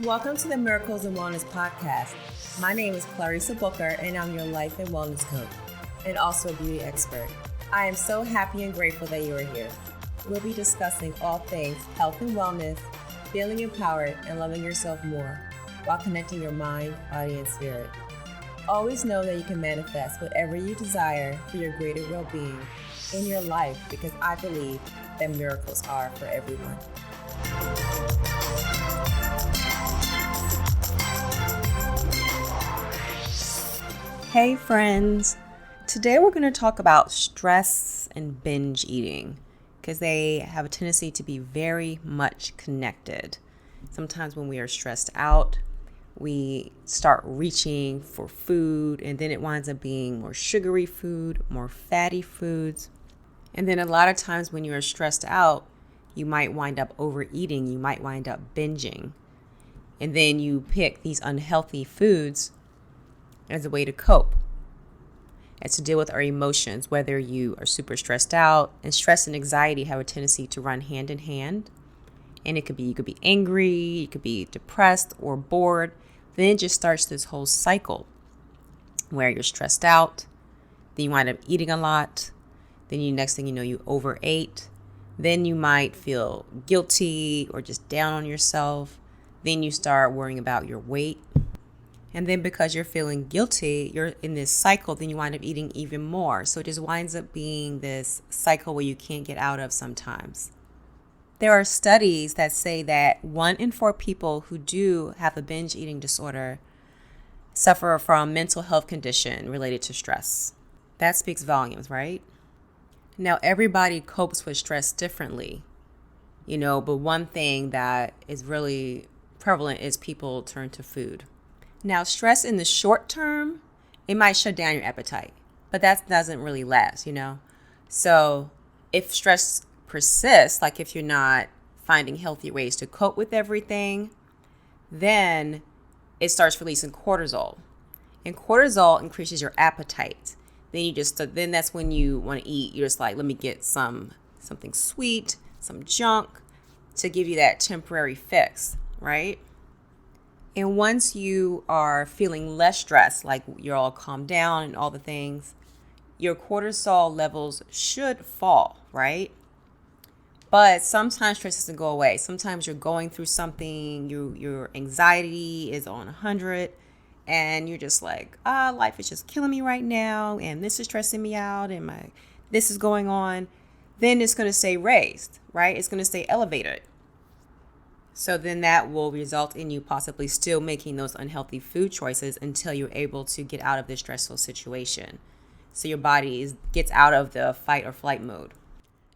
Welcome to the Miracles and Wellness Podcast. My name is Clarissa Booker, and I'm your life and wellness coach, and also a beauty expert. I am so happy and grateful that you are here. We'll be discussing all things health and wellness, feeling empowered, and loving yourself more, while connecting your mind, body, and spirit. Always know that you can manifest whatever you desire for your greater well-being in your life, because I believe that miracles are for everyone. Hey friends, today we're going to talk about stress and binge eating because they have a tendency to be very much connected. Sometimes when we are stressed out, we start reaching for food, and then it winds up being more sugary food, more fatty foods. And then a lot of times when you are stressed out, you might wind up overeating, you might wind up binging. And then you pick these unhealthy foods as a way to cope. It's to deal with our emotions, whether you are super stressed out. And stress and anxiety have a tendency to run hand in hand. And it could be, you could be angry, you could be depressed or bored. Then it just starts this whole cycle where you're stressed out, then you wind up eating a lot, then next thing you know, you overate. Then you might feel guilty or just down on yourself. Then you start worrying about your weight. And then because you're feeling guilty, you're in this cycle, then you wind up eating even more. So it just winds up being this cycle where you can't get out of sometimes. There are studies that say that 1 in 4 people who do have a binge eating disorder suffer from mental health condition related to stress. That speaks volumes, right? Now, everybody copes with stress differently, but one thing that is really prevalent is people turn to food. Now, stress in the short term, it might shut down your appetite, but that doesn't really last, So if stress persists, like if you're not finding healthy ways to cope with everything, then it starts releasing cortisol. And cortisol increases your appetite. Then that's when you want to eat. You're just like, let me get something sweet, some junk to give you that temporary fix, right? And once you are feeling less stressed, like you're all calmed down and all the things, your cortisol levels should fall, right? But sometimes stress doesn't go away. Sometimes you're going through something, your anxiety is on 100, and you're just like, life is just killing me right now, and this is stressing me out, and this is going on. Then it's going to stay raised, right? It's going to stay elevated. So then that will result in you possibly still making those unhealthy food choices until you're able to get out of this stressful situation. So your body gets out of the fight or flight mode.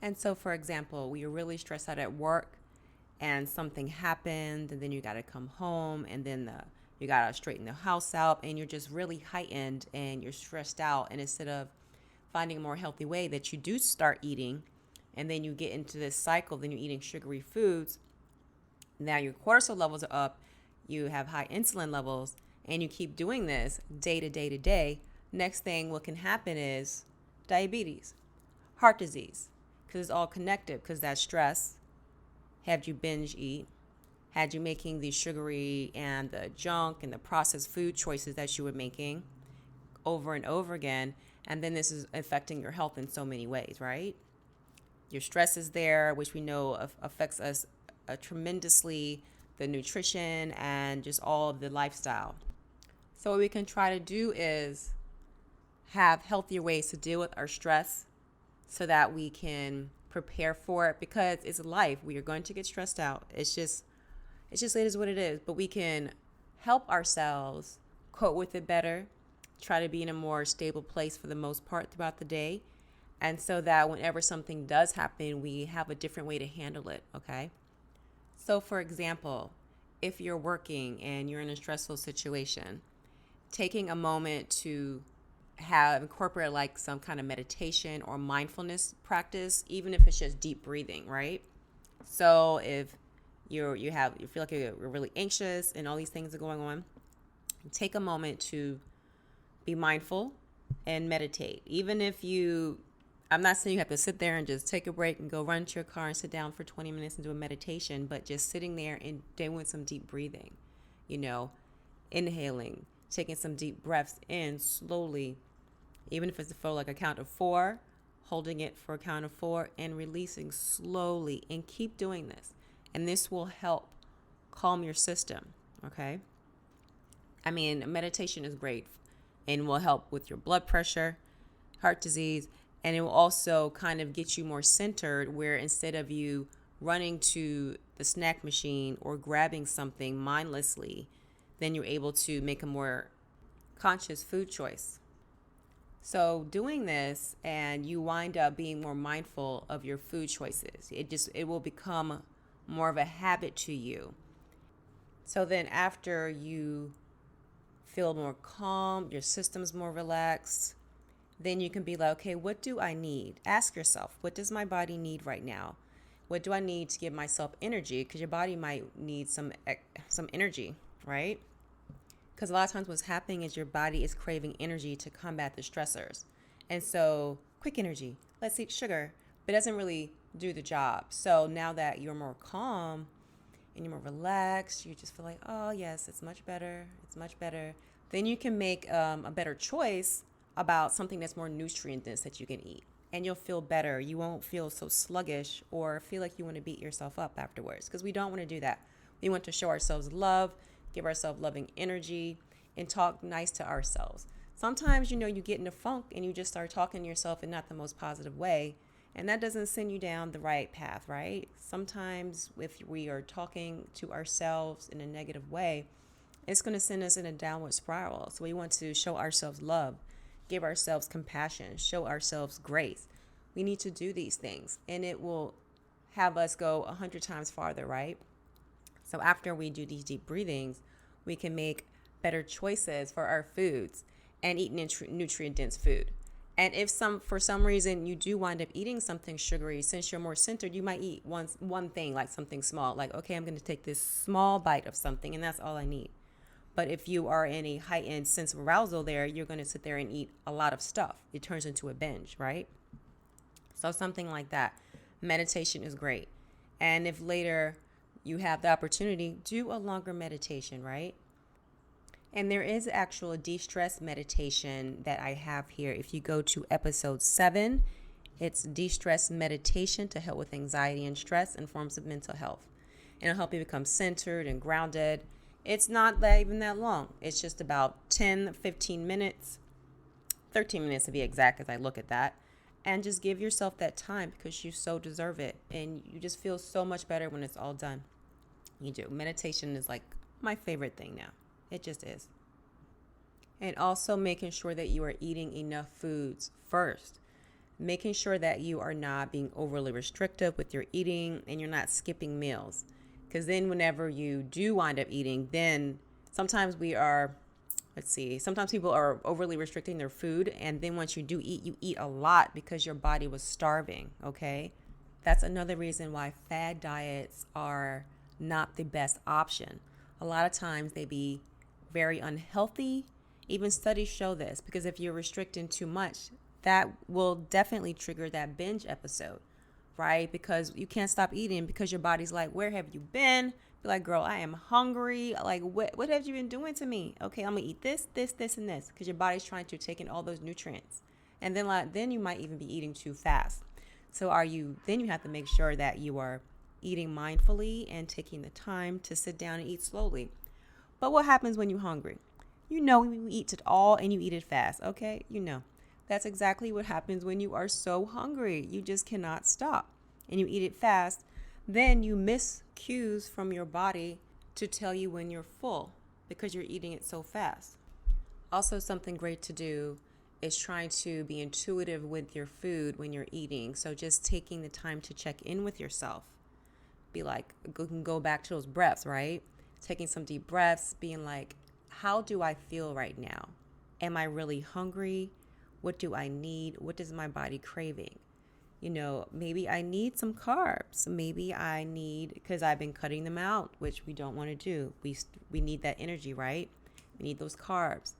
And so, for example, you're really stressed out at work and something happened, and then you got to come home, and then you got to straighten the house out, and you're just really heightened and you're stressed out. And instead of finding a more healthy way that you do start eating, and then you get into this cycle, then you're eating sugary foods. Now your cortisol levels are up, you have high insulin levels, and you keep doing this day to day to day. Next thing what can happen is diabetes, heart disease, because it's all connected, because that stress had you binge eat, had you making the sugary and the junk and the processed food choices that you were making over and over again. And then this is affecting your health in so many ways, right? Your stress is there, which we know affects us tremendously, the nutrition and just all of the lifestyle. So what we can try to do is have healthier ways to deal with our stress so that we can prepare for it, because it's life. We are going to get stressed out. It's just it is what it is. But we can help ourselves cope with it better, try to be in a more stable place for the most part throughout the day. And so that whenever something does happen, we have a different way to handle it, okay? So for example, if you're working and you're in a stressful situation, taking a moment to incorporate like some kind of meditation or mindfulness practice, even if it's just deep breathing, right? So if you feel like you're really anxious and all these things are going on, take a moment to be mindful and meditate. Even if I'm not saying you have to sit there and just take a break and go run to your car and sit down for 20 minutes and do a meditation, but just sitting there and doing some deep breathing. you know, inhaling, taking some deep breaths in slowly, even if it's for like a count of 4, holding it for a count of 4 and releasing slowly, and keep doing this. And this will help calm your system, okay? I mean, meditation is great and will help with your blood pressure, heart disease, and it will also kind of get you more centered, where instead of you running to the snack machine or grabbing something mindlessly, then you're able to make a more conscious food choice. So doing this, and you wind up being more mindful of your food choices. It will become more of a habit to you. So then after you feel more calm, your system's more relaxed, then you can be like, okay, what do I need? Ask yourself, what does my body need right now? What do I need to give myself energy? Because your body might need some energy, right? Because a lot of times what's happening is your body is craving energy to combat the stressors. And so quick energy, let's eat sugar, but it doesn't really do the job. So now that you're more calm and you're more relaxed, you just feel like, oh yes, it's much better. It's much better. Then you can make a better choice about something that's more nutrient dense that you can eat. And you'll feel better. You won't feel so sluggish or feel like you want to beat yourself up afterwards, because we don't want to do that. We want to show ourselves love, give ourselves loving energy, and talk nice to ourselves. Sometimes, you get in a funk and you just start talking to yourself in not the most positive way, and that doesn't send you down the right path, right? Sometimes if we are talking to ourselves in a negative way, it's going to send us in a downward spiral. So we want to show ourselves love, give ourselves compassion, show ourselves grace. We need to do these things, and it will have us go 100 times farther, right? So after we do these deep breathings, we can make better choices for our foods and eat nutrient-dense food. And if for some reason you do wind up eating something sugary, since you're more centered, you might eat one thing, like something small, like, okay, I'm going to take this small bite of something, and that's all I need. But if you are in a heightened sense of arousal there, you're going to sit there and eat a lot of stuff. It turns into a binge, right? So something like that. Meditation is great. And if later you have the opportunity, do a longer meditation, right? And there is actual de-stress meditation that I have here. If you go to episode 7, it's de-stress meditation to help with anxiety and stress and forms of mental health. And it'll help you become centered and grounded. It's not even that long. It's just about 10, 15 minutes, 13 minutes to be exact as I look at that. And just give yourself that time, because you so deserve it. And you just feel so much better when it's all done. You do. Meditation is like my favorite thing now. It just is. And also making sure that you are eating enough foods first. Making sure that you are not being overly restrictive with your eating, and you're not skipping meals. Because then whenever you do wind up eating, then sometimes sometimes people are overly restricting their food. And then once you do eat, you eat a lot because your body was starving, okay? That's another reason why fad diets are not the best option. A lot of times they be very unhealthy. Even studies show this, because if you're restricting too much, that will definitely trigger that binge episode. Right? Because you can't stop eating, because your body's like, where have you been? Be like, girl, I am hungry. Like, what have you been doing to me? Okay, I'm gonna eat this, and this, because your body's trying to take in all those nutrients. And then you might even be eating too fast. So then you have to make sure that you are eating mindfully and taking the time to sit down and eat slowly. But what happens when you're hungry? You eat it all and you eat it fast, okay? That's exactly what happens when you are so hungry. You just cannot stop, and you eat it fast. Then you miss cues from your body to tell you when you're full, because you're eating it so fast. Also, something great to do is trying to be intuitive with your food when you're eating. So just taking the time to check in with yourself. Be like, go back to those breaths, right? Taking some deep breaths, being like, how do I feel right now? Am I really hungry? What do I need? What is my body craving? Maybe I need some carbs. Maybe I need, because I've been cutting them out, which we don't want to do. We need that energy, right? We need those carbs.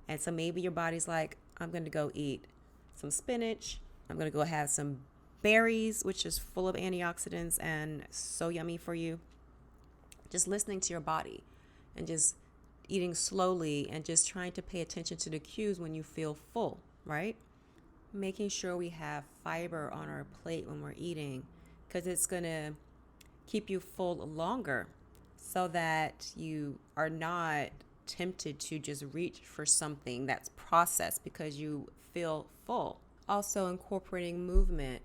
And so maybe your body's like, I'm going to go eat some spinach. I'm going to go have some berries, which is full of antioxidants and so yummy for you. Just listening to your body and just eating slowly and just trying to pay attention to the cues when you feel full, right? Making sure we have fiber on our plate when we're eating, because it's going to keep you full longer so that you are not tempted to just reach for something that's processed because you feel full. Also, incorporating movement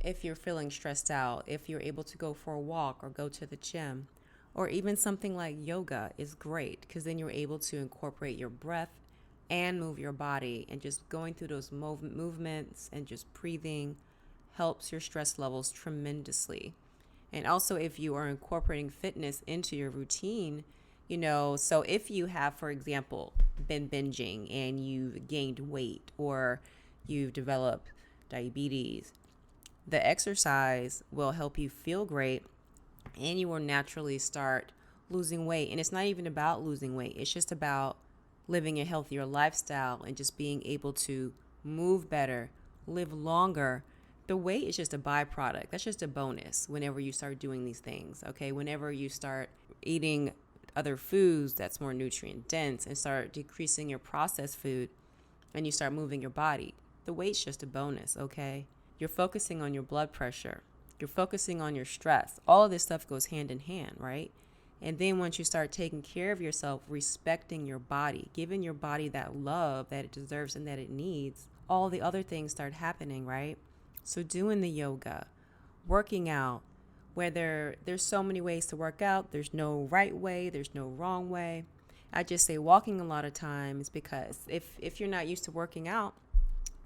if you're feeling stressed out, if you're able to go for a walk or go to the gym, or even something like yoga is great because then you're able to incorporate your breath and move your body, and just going through those movements and just breathing helps your stress levels tremendously. And also, if you are incorporating fitness into your routine, so if you have, for example, been binging and you've gained weight or you've developed diabetes, the exercise will help you feel great and you will naturally start losing weight. And it's not even about losing weight. It's just about living a healthier lifestyle and just being able to move better, live longer. The weight is just a byproduct. That's just a bonus whenever you start doing these things, okay? Whenever you start eating other foods that's more nutrient dense and start decreasing your processed food and you start moving your body, the weight's just a bonus, okay? You're focusing on your blood pressure. You're focusing on your stress. All of this stuff goes hand in hand, right? And then once you start taking care of yourself, respecting your body, giving your body that love that it deserves and that it needs, all the other things start happening, right? So doing the yoga, working out, whether there's so many ways to work out, there's no right way, there's no wrong way. I just say walking a lot of times because if you're not used to working out,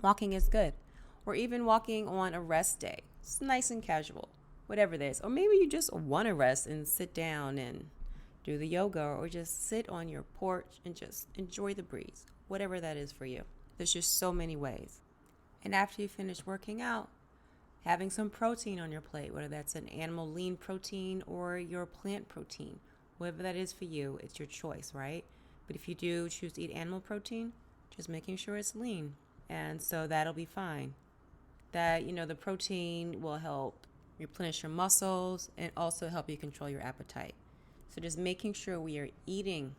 walking is good. Or even walking on a rest day. It's nice and casual, whatever it is. Or maybe you just want to rest and sit down and do the yoga, or just sit on your porch and just enjoy the breeze, whatever that is for you. There's just so many ways. And after you finish working out, having some protein on your plate, whether that's an animal lean protein or your plant protein, whatever that is for you, it's your choice, right? But if you do choose to eat animal protein, just making sure it's lean. And so that'll be fine. That, the protein will help replenish your muscles and also help you control your appetite. So just making sure we are eating.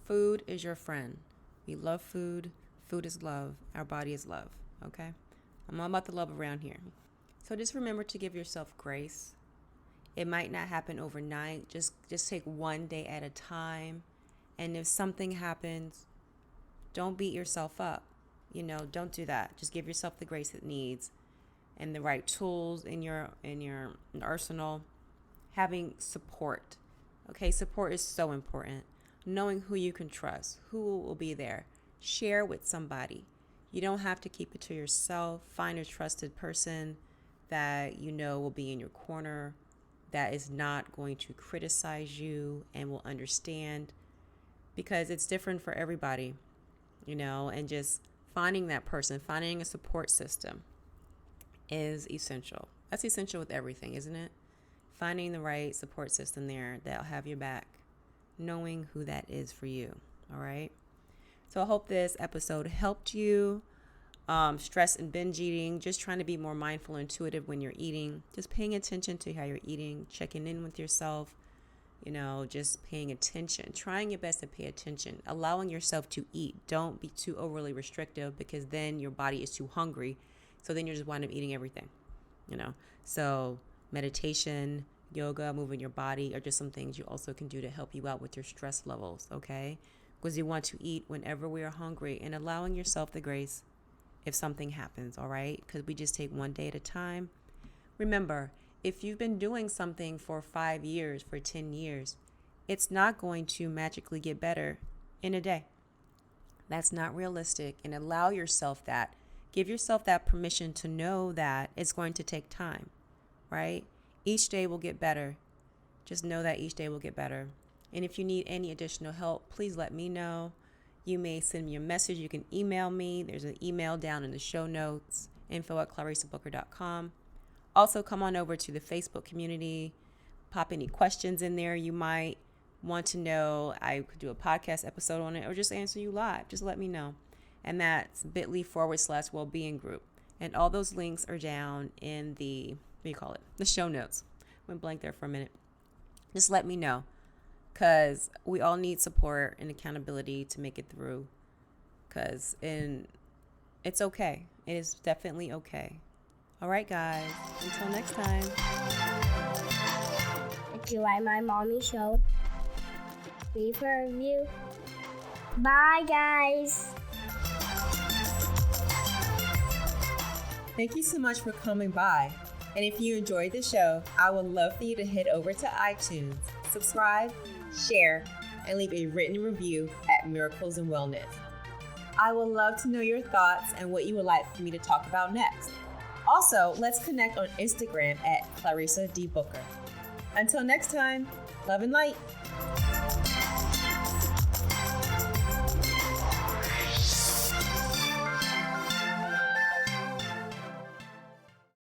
Food is your friend. We love food. Food is love. Our body is love. Okay? I'm all about the love around here. So just remember to give yourself grace. It might not happen overnight. Just take one day at a time. And if something happens, don't beat yourself up. Don't do that. Just give yourself the grace it needs and the right tools in your arsenal. Having support. Okay, support is so important. Knowing who you can trust, who will be there. Share with somebody. You don't have to keep it to yourself. Find a trusted person that will be in your corner, that is not going to criticize you and will understand, because it's different for everybody, and just finding that person, finding a support system is essential. That's essential with everything, isn't it? Finding the right support system there that'll have your back, knowing who that is for you, all right? So I hope this episode helped you. Stress and binge eating, just trying to be more mindful and intuitive when you're eating, just paying attention to how you're eating, checking in with yourself, just paying attention, trying your best to pay attention, allowing yourself to eat. Don't be too overly restrictive, because then your body is too hungry. So then you just wind up eating everything, So meditation, yoga, moving your body are just some things you also can do to help you out with your stress levels, okay? Because you want to eat whenever we are hungry, and allowing yourself the grace if something happens, all right? Because we just take one day at a time. Remember, if you've been doing something for 5 years, for 10 years, it's not going to magically get better in a day. That's not realistic. And allow yourself that. Give yourself that permission to know that it's going to take time, right? Each day will get better. Just know that each day will get better. And if you need any additional help, please let me know. You may send me a message. You can email me. There's an email down in the show notes, info@clarissabooker.com. Also, come on over to the Facebook community. Pop any questions in there you might want to know. I could do a podcast episode on it, or just answer you live. Just let me know. And that's bit.ly/wellbeing group. And all those links are down in the show notes. Went blank there for a minute. Just let me know. because we all need support and accountability to make it through. Because it's okay. It is definitely okay. All right, guys. Until next time. If you like my mommy show, leave a review. Bye, guys. Thank you so much for coming by. And if you enjoyed the show, I would love for you to head over to iTunes, subscribe, share, and leave a written review at Miracles and Wellness. I would love to know your thoughts and what you would like for me to talk about next. Also, let's connect on Instagram at Clarissa D. Booker. Until next time, love and light.